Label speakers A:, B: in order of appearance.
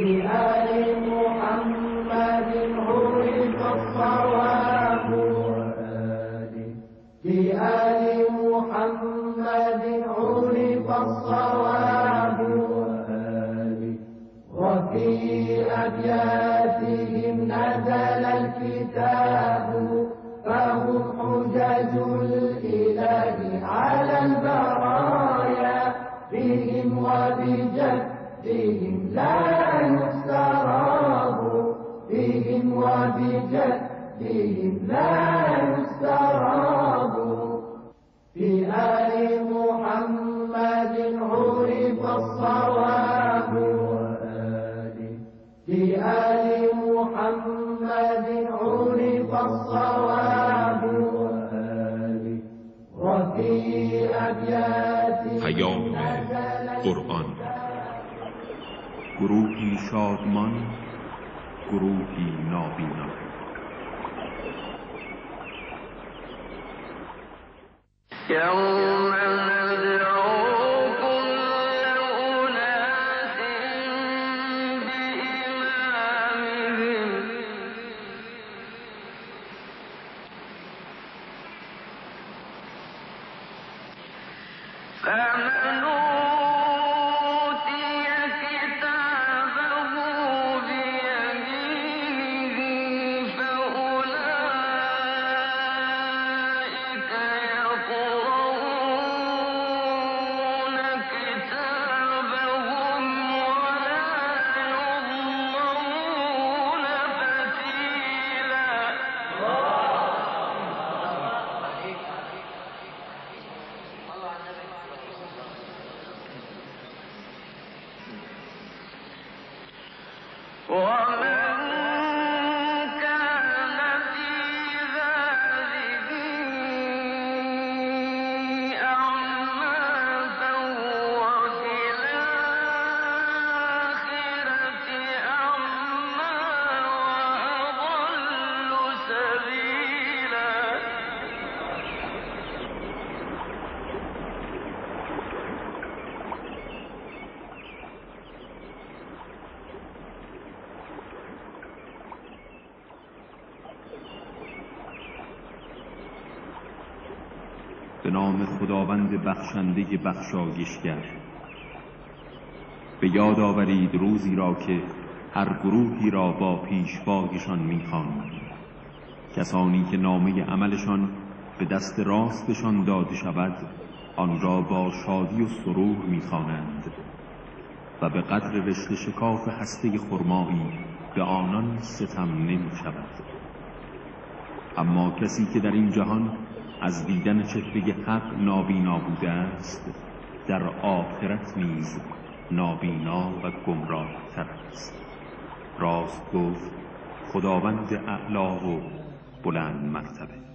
A: بآل محمد عرف الصواب بآل محمد عرف الصواب وفي أبياتهم نزل الكتاب فهم حجج الإله على البرايا بهم وبجدهم لا يستراب بهم وبجدهم لا يستراب بآل محمد عرف الصواب بآل محمد عرف الصواب وفي أبياته
B: پیام قرآن. گروهی شادمان، گروهی نابینا.
C: يوم ندعو كل أناس بإمامهم فمن أوتي كتابه بيمينه فأولئك يقرؤون كتابهم ولا يظلمون فتيلا ومن كان في ذلك أعمى فهو في الآخرة أعمى وأضل سبيلا
B: به نام خداوند بخشنده بخشایشگر. به یاد آورید روزی را که هر گروهی را با پیشوایشان می‌خواند. کسانی که نامه عملشان به دست راستشان داده شود آن را با شادی و سرور می‌خوانند و به قدر رشته شکاف هسته خرمایی به آنان ستم نمی‌شود. اما کسی که در این جهان از دیدن چهره حق نابینا بوده است در آخرت نیز نابینا و گمراه تر است. راست گفت خداوند اعلی و بلند مرتبه.